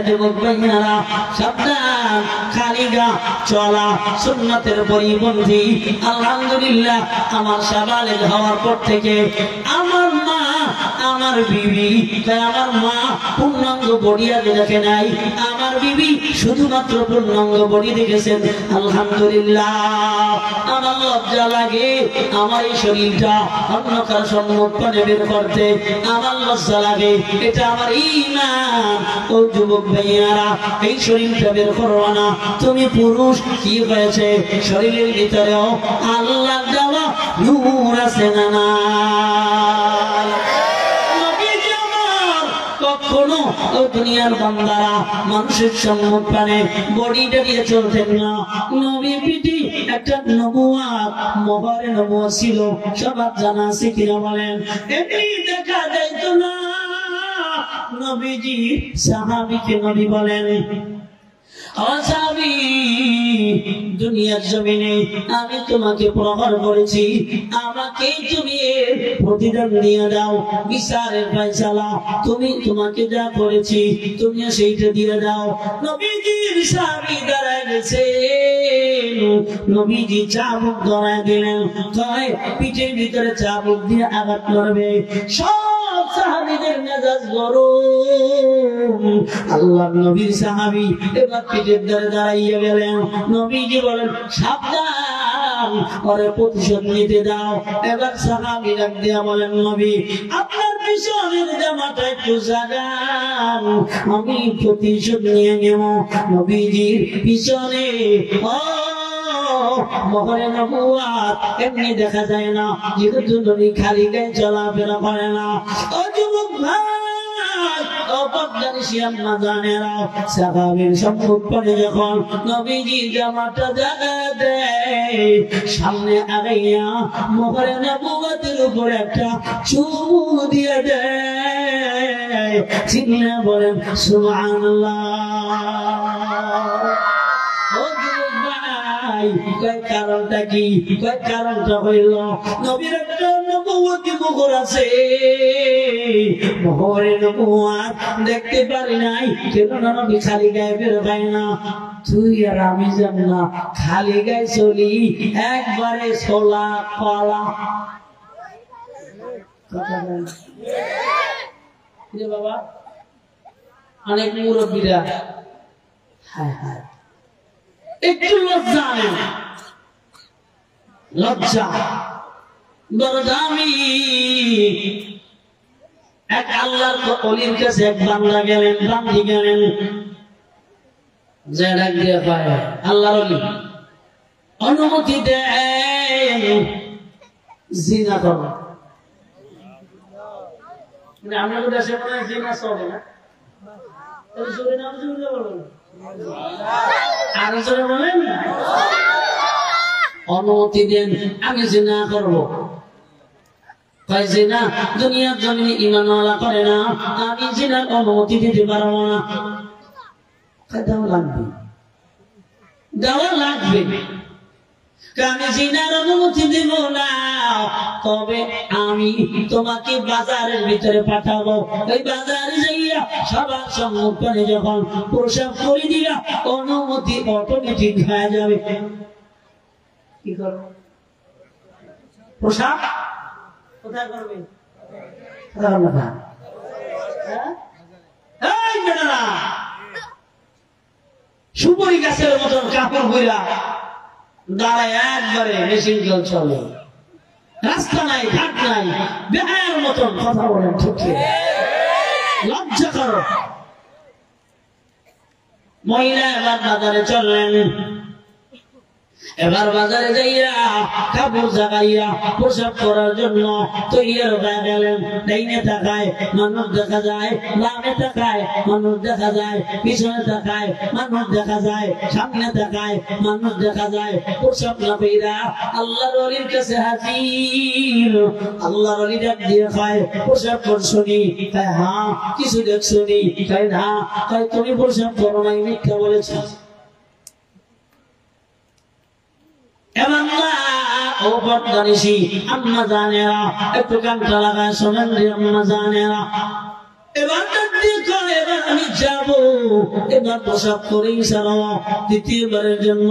যুবক ভাইয়েরা সাবধান, খালি গা চলা সুন্নাতের পরিপন্থী। আলহামদুলিল্লাহ, আমার সাবালেগ হওয়ার পর থেকে আমার মা, আমার বিবি, আমার মা পূর্ণাঙ্গ বডি আগে দেখে নাই, আমার বিবি শুধুমাত্র পূর্ণাঙ্গ বডি দেখেছেন। আলহামদুলিল্লাহ, আমার লজ্জা লাগে আমার এই শরীরটা অন্য কারো সম্মুখে বের করতে, আমার লজ্জা লাগে। এটা আমার ঈমান। ও যুবক ভাইয়ারা, এই শরীরটা বের করো না। তুমি পুরুষ, কি হয়েছে শরীরের ভিতরেও আল্লাহ দেওয়া নূর আছে না? কখনো ও দুনিয়ার বান্দারা মানুষের সম্মুখে বডিটা দিয়ে চলতেন না। নবী পিটি একটা নবুয়াত, মোহরে নবুয়াত ছিল, সবার জানা আছে কিনা বলেন? এটি দেখা যাইত না। নবীজি সাহাবীকে নবী বলেন, দুনিয়ার জমিনে আমি তোমাকে প্রহার করেছি, আমাকে তুমি প্রতিদান দিয়ে দাও, বিচারের ফয়সালা তুমি তোমাকে যা করেছি তুমি সেইটা দিয়ে দাও। নবীজির সাহাবী দাঁড়ায় গেছে, নবীজি চাবুক ধরায় দিলেন, কয় পিঠের ভিতরে চাবুক দিয়ে আঘাত করবে। সব সাহাবীদের মেজাজ গরম। আল্লাহর নবীর সাহাবী এবার পিঠের ধরে দাঁড়াইয়া গেলেন। নবীজি বলেন, সাবধান, ওরে প্রতিশোধ নিতে দাও। এবার সাহাবী ডাক দিয়া বলেন, নবী আপনার পিছনের জামাটা একটু জাগান, আমি প্রতিশোধ নিয়ে নেব। নবীজির পিছনে মোহরে নবুয়াত এমনি দেখা যায় না, যেহেতু নবী খালি গায়ে চলাফেরা করে না। ও যুবক ভাই, যখন নবীজি জামাটা জাগা দেয়, সামনে আগাইয়া মোহরে নবুয়াতের উপর একটা চুমু দিয়ে দেয়। চিল্লা বলেন সুবহানাল্লাহ। কারণটা কি? কারণটা হইল নবীর একটা নবুয়তি মুখর আছে, মোহরে নবুয়াত দেখতে পারি নাই। কেন নবী খালি গায়ে বের হয় না? তুই আর আমি যাব না, খালি গায়ে চলি, একবারে সোলা কলা। বাবা অনেক মুরব্বীরা হায় হায় একটু লজ্জা নেই, লজ্জা বড় দামি। এক আল্লাহর ওলির কাছে এক বান্দা গেলেন, বান্দি গেলেন, যে ডাক দিয়ে পায় আল্লাহর ওলি অনুমতি দেন জিনা করো। আমাদের দেশে মনে হয় জিনা চলে না, জোরে না জোরে বলুন, আরো জোরে বলেন। অনুমতি দেন, আমি জিনা করবো। জিনা দুনিয়ার জমিনে ঈমানওয়ালা করে না, আমি জিনার অনুমতি দিতে পারবো না। দেওয়া লাগবে, দেওয়া লাগবে। আমি জিনার অনুমতি দিব না, তবে আমি তোমাকে বাজারের ভিতরে পাঠাবো। ওই বাজারে যাইয়া সবার সম্মুখে যখন প্রসাব করে দিলা, অনুমতি অটোমেটিক হয়ে যাবে। কি করবো? প্রসাব কোথায় করবে? সুপারি গাছের মতন কাপড় বইরা দাঁড়ায়, একবারে মেশিন জল চলে, রাস্তা নাই, ঘাট নাই, বেহায়ের মতন কথা বলেন, ঠিক? লজ্জা করো। মহিলা এবার বাজারে চললেন, এবার বাজারে যাইয়া কাপড় জাগাইয়া প্রসাব করার জন্য তৈরি হয়ে গেলেন। ডাইনে তাকায় মানুষ দেখা যায়, বামে তাকায় মানুষ দেখা যায়, পিছনে তাকায় মানুষ দেখা যায়, সামনে তাকায় মানুষ দেখা যায়। প্রসাব না পেরা আল্লাহর ওলির কাছে হাজির। আল্লাহর ওলি ডাক দিয়ে খায়, প্রসাব করছনি? তাই হ্যাঁ। কিছু দেখছনি? তাই না। তাই তুমি প্রসাব করো নাই, মিথ্যা বলেছ। আম্মা জানেরা একটু কানটা লাগায় শোনেন রে, আম্মা জানেরা এবার এবার আমি যাব, এবার প্রসাব করেই ছাড়ো। দ্বিতীয়বারের জন্য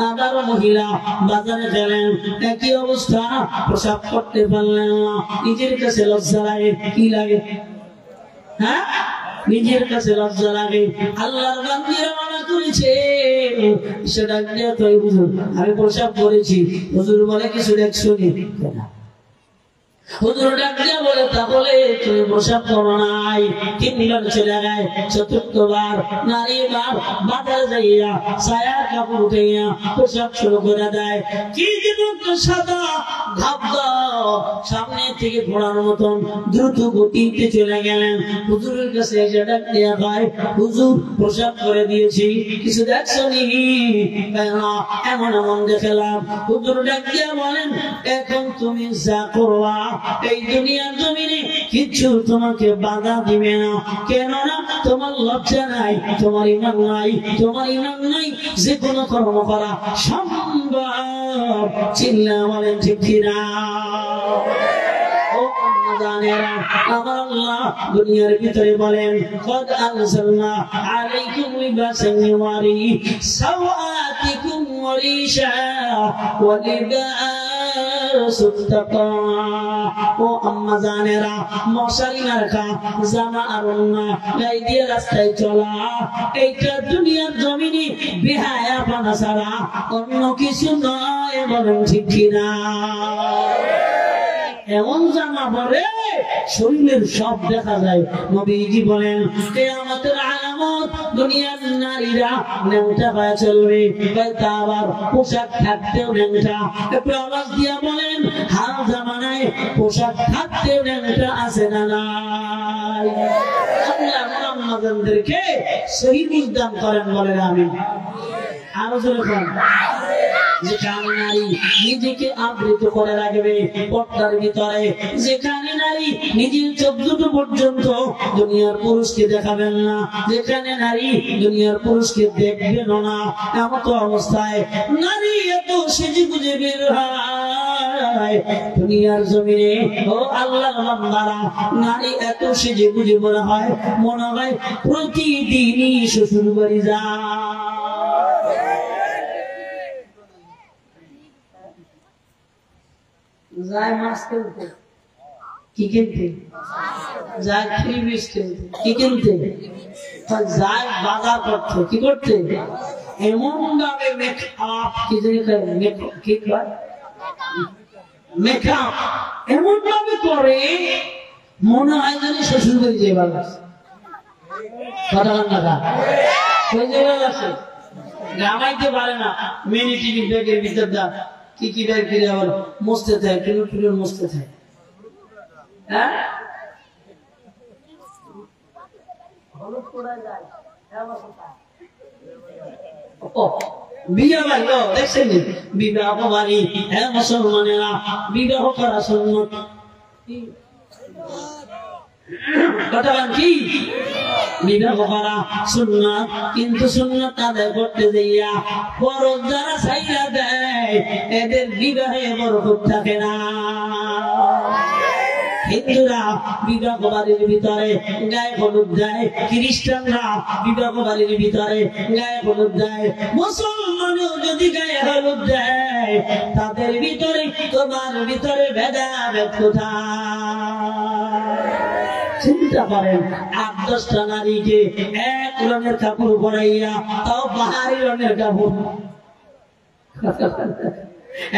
আবার মহিলা বাজারে গেলেন, একই অবস্থা, প্রসাব করতে পারলেন না। নিজের কাছে লজ্জা লাগে, কি লাগে? হ্যাঁ, নিজের কাছে লজ্জা লাগে। আল্লাহর বান্দিরা মানা করেছে, সেটা দিয়ে তো হুজুর আমি প্রসাব করেছি, হুজুর বলে কিছু দেখছো নি? হুজুর ডাক দিয়া বলে তাহলে তুমি প্রসাব করো নাই। তিনবার চলে যায়, চতুর্থবার নারী বার বাজার যাইয়া ছায়ার কাপড় উঠাইয়া প্রসাব শুরু করে দেয়। কি যেন সাদা ধাপ্পা সামনে থেকে ঘোড়ার মতন দ্রুত গতিতে চলে গেলেন। হুজুরের কাছে এসে ডাক দিয়া কয়, হুজুর প্রসাব করে দিয়েছি, কিছু দেখছো নি? এমন এমন দেখলাম। হুজুর ডাক দিয়া বলেন, এখন তুমি যা করবা এই দুনিয়ার জমিনে কিচ্ছু তোমাকে বাধা দিবে না। কেননা তোমার লজ্জা নাই, তোমার ইমান নাই, তোমার ইমান নাই, যে কোনো কর্ম করা সম্ভব। চিল্লা বলেন ঠিক কিনা? আমার আল্লাহ দুনিয়ার ভিতরে বলেন, কদ আনজালনা আলাইকুম লিবাসান ইউয়ারি সাওআতিকুম ওয়া রিশা ওয়া লিবাসুত তাকওয়া। ও আম্মা জানেরা, মশারি মার্কা জামা আর ওন্না গায়ে দিয়ে রাস্তায় চলা, এইটা দুনিয়ার জমিনে বেহায়াপনা ছাড়া অন্য কিছু নয়। বলেন ঠিক কিনা? এমন জামা পরে শরীরের সব দেখা যায়। নবীজি বলেন, কিয়ামতের আলামত দুনিয়ার নারীরা ন্যাংটা পায়ে চলবে, তা আবার পোশাক থাকতেও ন্যাংটা। একটু আওয়াজ দিয়া বলেন, হাল জামানায় পোশাক থাকতেও ন্যাংটা আছে না নাই? আল্লাহ মুহাম্মাদদেরকে সহি বুঝদান করেন, বলেন আমিন। আরো জোরে বলেন। যেখানে নারী নিজেকে আবৃত করে রাখবে পর্দার ভিতরে, যেখানে নারী নিজের চোখ দুটো পর্যন্ত দুনিয়ার পুরুষকে দেখাবেন না, যেখানে নারী দুনিয়ার পুরুষকে দেখবেন না, এমন অবস্থায় নারী এত সেজে গুজে বের হয় দুনিয়ার জমিনে। ও আল্লাহর বান্দারা, নারী এত সেজে গুজে বের হয়, মনে হয় প্রতিদিনই শ্বশুর বাড়ি যায় মাছ কিনতে, কি কিনতে যায়? ফ্রি বিষ কিনতে, কি কিনতে যায়? বাজার করতে, কি করতে? এমন ভাবে মেকআপ, কি জানি কি মেকআপ এমন ভাবে করে মনে হয় যেন শ্বশুর বাড়ি যে ভালো আছে, গামাইতে পারে না। মিনি টিভি ব্যাগের ভিতর দা কি কি ব্যাগ ফিরে আবার মস্তে থাকে, কিলো মস্তে থাকে। হ্যাঁ, বিবাহ বাড়ি দেখছেন, বিবাহ বাড়ি। হ্যাঁ মুসলমানেরা, বিবাহ করা সুন্নত। কথা কি? বিবাহ করা সুন্নাত, কিন্তু সুন্নাত আদায় করতে যাইয়া ফরজ যারা ছাইরা দেয় এদের বিবাহে বরকত থাকে না। হিন্দুরা বিবাহ বাড়ির ভিতরে গায়ে হলুদ দেয়, খ্রিস্টানরা বিবাহ বাড়ির ভিতরে গায়ে হলুদ দেয়, মুসলমানও যদি গায়ে হলুদ দেয় তাদের ভিতরে তোমার ভিতরে ভেদাভেদ কোথায়? চিন্তা করেন, ৮-১০টা নারীকে এক রঙের কাপড় পরাইয়া, তাও পাহাড়ি রঙের কাপড়,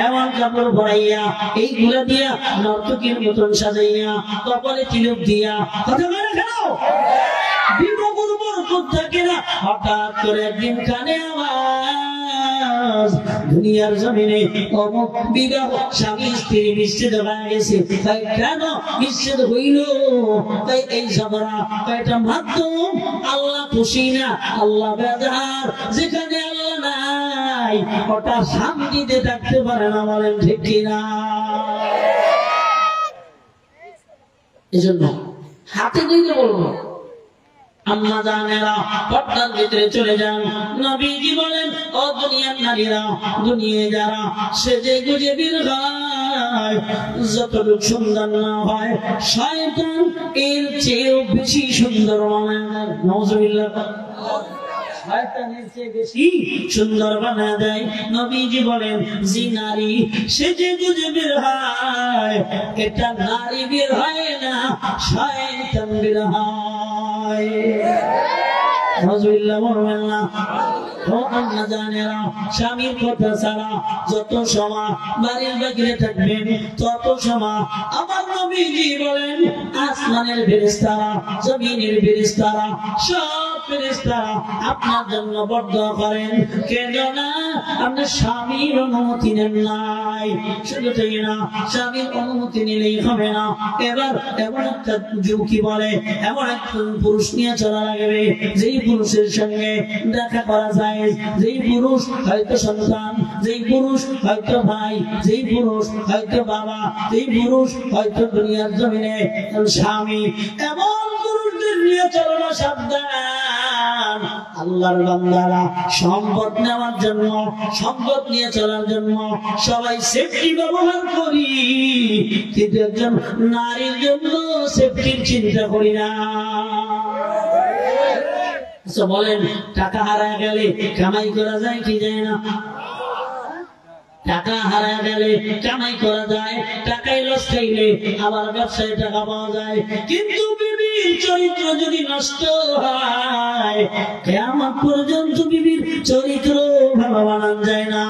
এমন কাপড় পরাইয়া, এইগুলা দিয়া নর্তকীর মতন সাজাইয়া, কপালে তিলক দিয়া, কথা বলে কেন? বিবাহ বরকত থাকে না। হঠাৎ করে একদিন কানে আওয়াজ, দুনিয়ার জমিনে অমুক বিবাহ স্বামী স্ত্রী বিচ্ছেদ হয়ে গেছে। তাই কেন বিচ্ছেদ হইল? তাই এই ঝগড়া কয়টা মাধ্যম, আল্লাহ খুশি না, আল্লাহ বেজার। যেখানে আল্লাহ নাই ওটা শান্তিতে থাকতে পারে না। বলেন ঠিক কিনা? এজন্য হাতে দিতে বলবো, আম্মা জানেরা পর্দার ভিতরে চলে যান। নবীজি বলেন, ও দুনিয়ার নারীরা, দুনিয়ায় যারা সেজে গুজে বের হয়, যতটুকু সুন্দর না হয় শয়তান এর চেয়েও বেশি সুন্দর বানায়। নাউজুবিল্লাহ। শয়তানের চেয়ে বেশি সুন্দর বানায় দেয়। নবীজি বলেন, যে নারী সেজে গুজে বের হয়, এটা নারী বের হয় না, শয়তান বের হয়। স্বামীর কথা ছাড়া যত সময় বাড়ির বাহিরে থাকবেন তত সময় আমার নবীজি বলেন, আসমানের ফেরেশতারা, জমিনের ফেরেশতারা, সব ফেরেশতারা আপনার জন্য বরদোয়া করেন। কেন না? আপনি স্বামীর অনুমতি নেন নাই। শুধু তাই না, স্বামীর অনুমতি নিলেই হবে না, এবার এমন একটা যুবতী বলে, এমন একজন পুরুষ নিয়ে চলা লাগবে যেই পুরুষের সঙ্গে দেখা করা যায়, যেই পুরুষ হয়তো সন্তান, যেই পুরুষ হয়তো ভাই, যেই পুরুষ হয়তো বাবা, যেই পুরুষ হয়তো দুনিয়ার জমিনে স্বামী, এমন পুরুষদের নিয়ে চলো সাবধান। আল্লাহর বান্দারা সম্পদ নেওয়ার জন্য, সম্পদ নিয়ে চলার জন্য সবাই সেফটি ব্যবহার করি, কিন্তু একজন নারীর জন্য সেফটির চিন্তা করি না। বলেন, টাকা হারায় গেলে কামাই করা যায় কি যায় না? টাকা হারায় গেলে কামাই করা যায়, টাকায় লস খাইলে আবার ব্যবসায় টাকা পাওয়া যায়। কিন্তু বিবির চরিত্র যদি নষ্ট হয়, কিয়ামত পর্যন্ত বিবির চরিত্র ভালো বানানো যায় না।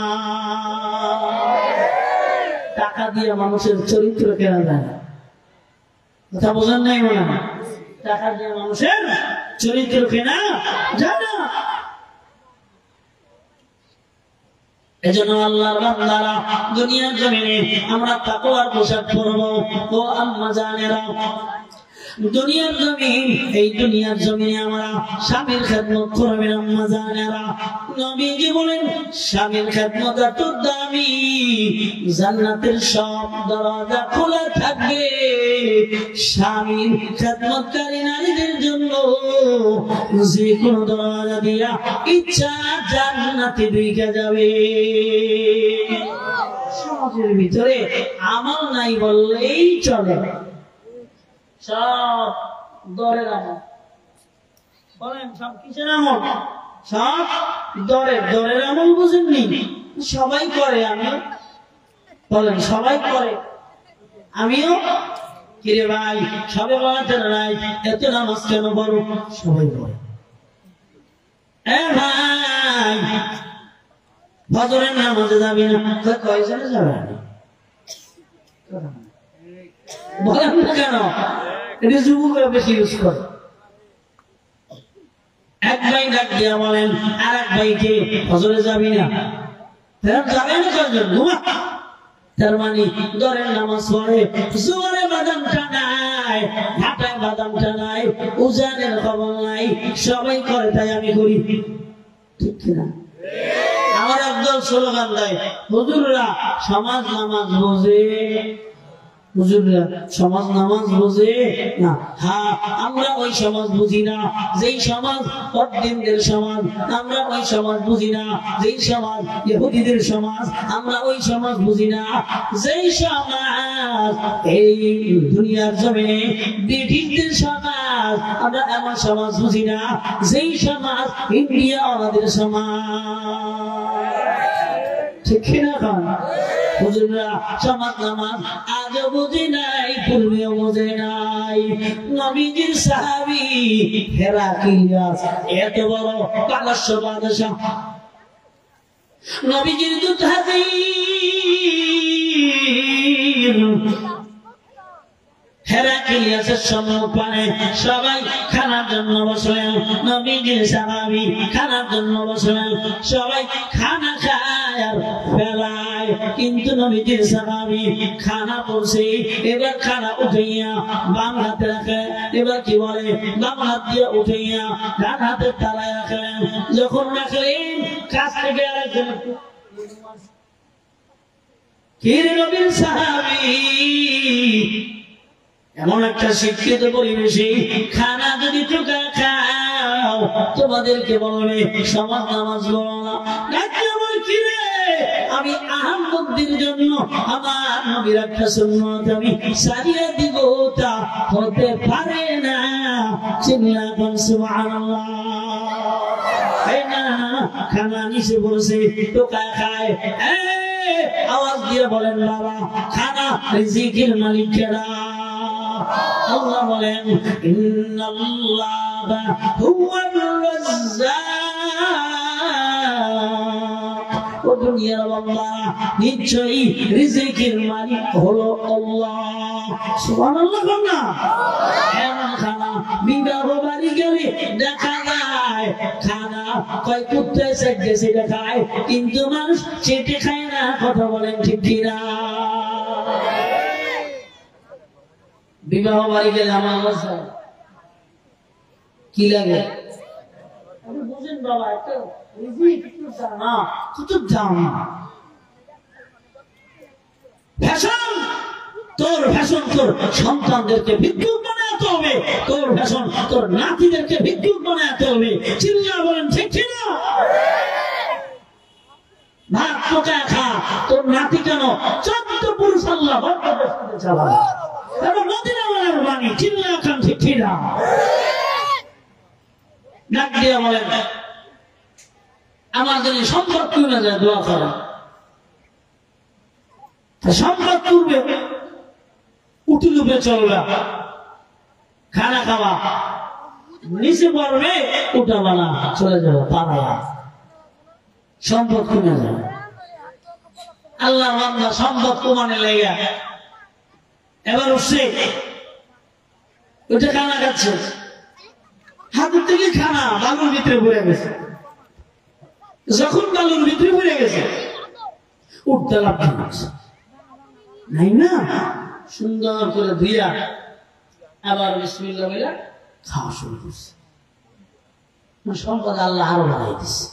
টাকা দিয়ে মানুষের চরিত্র কেনা যায় না। কথা বোঝেন নাই মনে হয়? টাকা দিয়ে মানুষের চরিত্র কেনা যায় না। এজন্য আল্লাহর বান্দারা দুনিয়ার জমিনে আমরা তাকওয়ার পোশাক পরবো। ও আম্মা জানেরা, দুনিয়ার জমিন, এই দুনিয়ার জমিনে আমরা স্বামীর খেদমত করবেন। আম্মা জানেরা, নবীজি বলেন, স্বামীর খেদমত এত দামি, জান্নাতের সব দরজা খোলা থাকবে স্বামীর খেদমতকারী নারীদের জন্য। যে কোনো দরজা দিয়া ইচ্ছা জান্নাতে ঢুকে যাবে। সমাজের ভিতরে আমল নাই বললেই চলে, সব দরের আমল। বলেন, সব কিসের আমল? সব দরের আমল। বুঝেননি? সবাই করে, আমি বলেন সবাই করে, আমিও। কিরে ভাই, সবে বলাতে নাই, এত নামাজ কেন বলো? সবাই করে। ভাই, ফজরের নামাজে যাবি না? কয়জনে যাবে? বলেন না কেন? এটা যুবকরা বেশি ইউজ করে। এক ভাই ডাক দিয়া বলেন আর এক ভাইকে, ফজরে যাবি না? যাবে না কয়জন? ঘুমা। তার মানে দরের নামাজ পড়ে, জোরে বাদাম টানায়, হাঁটায় বাদাম টানায়, উজানের খবর নাই, সবাই করে, তাই আমি করি। ঠিক কিনা? আমার একদল স্লোগান দেয়, হুজুররা সমাজ নামাজ বোঝে, হুজুররা সমাজ নামাজ বোঝে না। হ্যাঁ, আমরা ওই সমাজ বুঝি না যেই সমাজ পদ্দিনদের সমাজ, আমরা ওই সমাজ বুঝি না যেই সমাজ ইহুদিদের সমাজ, আমরা ওই সমাজ বুঝি না যেই সমাজ এই দুনিয়ার জমিনে ব্রিটিশদের সমাজ, আমরা এমন সমাজ বুঝি না যেই সমাজ ইন্ডিয়া আমাদের সমাজ। ঠিক না? খান হুজুররা সমাজ নামাজ আজও বুঝে নাই, পূর্বেও বুঝে নাই। নবীজির সাহাবী হেরাক্লিয়াস, এত বড় পারস্য বাদশা, নবীজির দূত হাজির হেরাক্লিয়াসের সম্মুখে সবাই খানার জন্য বসলেন। নবীজির সাহাবী খানার জন্য বসলেন, সবাই খানা খায় আর ফেলায়, কিন্তু নবীজির সাহাবী খানা পড়ছে, এবার খানা উঠাইয়া বাম হাতে রাখে, এবার কি বলে, বাম হাত দিয়ে উঠাইয়া ডান হাতের তালায় রাখলেন। যখন রাখলেন, কাছ থেকে আরেকজন, কি রে নবীর সাহাবী, এমন একটা শিক্ষিত পরিবেশে খানা যদি টোকা খায় দাও, তোমাদেরকে বলবে সমান নামাজ পড়ো না। আমি আহমদের জন্য আমার নবীর একটা সুন্নাত আমি সারিয়ে দিব, তা হতে পারে না। চিল্লা কোন সুবহানাল্লাহ। এই না খানা নিচে বসে টোকা খায়, আওয়াজ দিয়ে বলেন বাবা খানা রিজিকের মালিক কেডা? আল্লাহ বলেন ইন্নাল্লাহা হুয়ার রাজ্জাক। ও দুনিয়ার বান্দা, নিশ্চয়ই রিজিকের মালিক হলো আল্লাহ। সুবহানাল্লাহ। না এমন খানা বিবাহ বাড়ি গেলে দেখা যায় খানা কয় কুত্তায় সেটে সেটা খায়, কিন্তু মানুষ চেটে খায় না। কথা বলেন ঠিক কিনা? বিবাহ বাড়ি গেলে আমার অবস্থা কি লাগে? বুঝেন বাবা, একটা ফ্যাশন, তোর ফ্যাশন তোর সন্তানদেরকে ভিক্ষুক বানাতে হবে, তোর ফ্যাশন তোর নাতিদেরকে ভিক্ষুক বানাতে হবে। চিল্লা বলেন ঠিক কিনা? ভাত পোকা খা, তোর নাতি কেন 14 পুরুষ আল্লাহ চালাবে। আমার যদি সম্পদ তুলে যায় দোয়া করে, সম্পদ তুলবে উঠে ডুবে চলবে, খানা খাওয়া নিচে পড়বে উঠাবা না, চলে যাবে পারা, সম্পদ কমে যাবে। আল্লাহ বান্দা সম্পদ কমানে লেগে এবার উঠছে, ওটা খানা খাচ্ছে, হাতের থেকে খানা বালুর ভিতরে ভরে গেছে। যখন বালুর ভিতরে ভরে গেছে উঠতে লাভ নাই না, সুন্দর করে ধুইয়া আবার বিসমিল্লাহ বলে খাওয়া শুরু করছে। সম্পদ আল্লাহ আরো বাড়াই দিচ্ছে।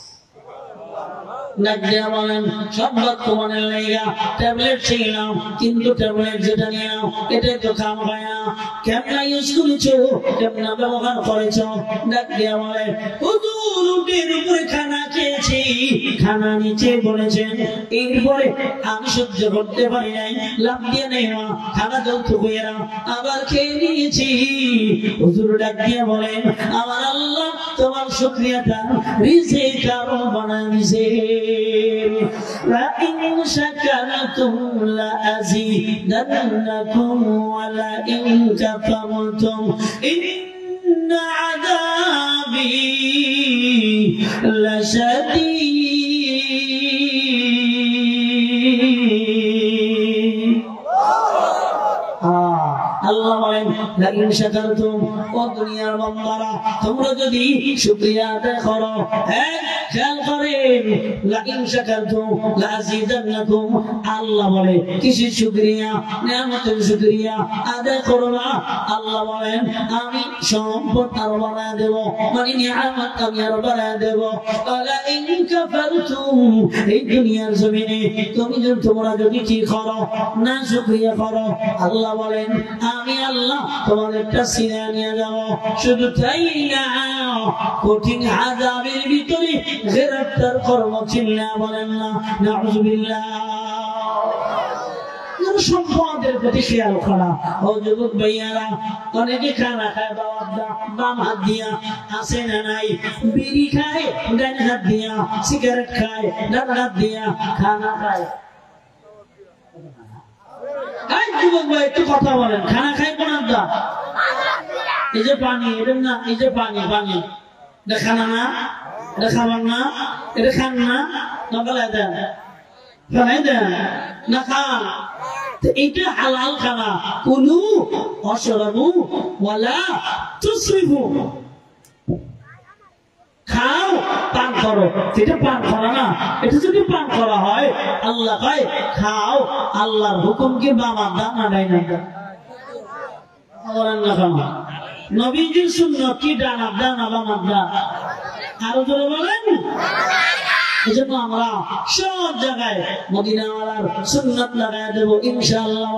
সম্পদ কমানোর লাইগা ট্যাবলেট ছিল, কিন্তু ট্যাবলেট যেটা নিয়ে নাও এটাই তো কাম হয় না। কেমন ইউজ করেছো, কেমন ব্যবহার করেছো? ডাক দিয়া বলে হুজুর উটের উপরে খানা খেয়েছি, খানা নিচে বলেছেন, এরপরে আমি সহ্য করতে পারি নাই, লাভ দিয়ে নেই মা, খানা যৌথ হয়ে না আবার খেয়ে নিয়েছি। হুজুর ডাক দিয়া বলেন আমার আল্লাহ তোমার শুকরিয়াটা রিজিক আরো বানায় দিয়েছে। لئن شكرتم لأزيدنكم ولئن كفرتم إن عذابي لشديد। আল্লাহ বলেন লাইন শাকারতুম, ও দুনিয়ার বান্দারা তোমরা যদি শুকরিয়া আদায় করো, খেয়াল করেন লাইন শাকারতুম লাযিদান্নাকুম। আল্লাহ বলে কিসের শুকরিয়া? নিয়ামতের শুকরিয়া আদায় করো না। আল্লাহ বলেন আমি সম্পদ আরো বাড়ায় দেব, মানে নিয়ামত আমি আরো বাড়ায় দেব। লাইন কাফারতুম, এই দুনিয়ার জমিনে তুমি যদি তোমরা যদি কি করো না শুকরিয়া করো, আল্লাহ বলেন আমি আল্লাহ তোমার একটা সিনা নিয়ে যাবো। শুধু তাই না, কঠিন আযাবের ভিতরে গ্রেফতার করব। চিল্লা বলেন না নাউযুবিল্লাহ। সম্পদের প্রতি খেয়াল করা। ও যুবক ভাইয়ারা, অনেকে খানা খায় বাম হাত দিয়া, আছে না নাই? বিড়ি খায় ডান হাত দিয়া, সিগারেট খায় ডান হাত দিয়া, খানা খায়। যুবক ভাই একটু কথা বলেন, খানা খাই কোন হাতটা? এই যে পানি, এটা না, এই যে পানি, পানি এটা খানা না, এটা খাবার না, এটা খান না, না ফেলাই দেন, ফেলাই দেন না খান। এইটা হালাল খানা। কুলু ওয়াশরাবু ওয়ালা তুসরিফু, খাও পান করো। এটা পান করা না, এটা যদি পান করা হয় আল্লাহ কয় খাও, আল্লাহর হুকুম কি বাবা দানা নাই না? নবীজির সুন্নাত কি ডানা দানা বাবা দা? আরো জোরে বলেন। এজন্য আমরা সব জায়গায় মদিনাওয়ালার সুন্নাত লাগায় দেব ইনশাআল্লাহ।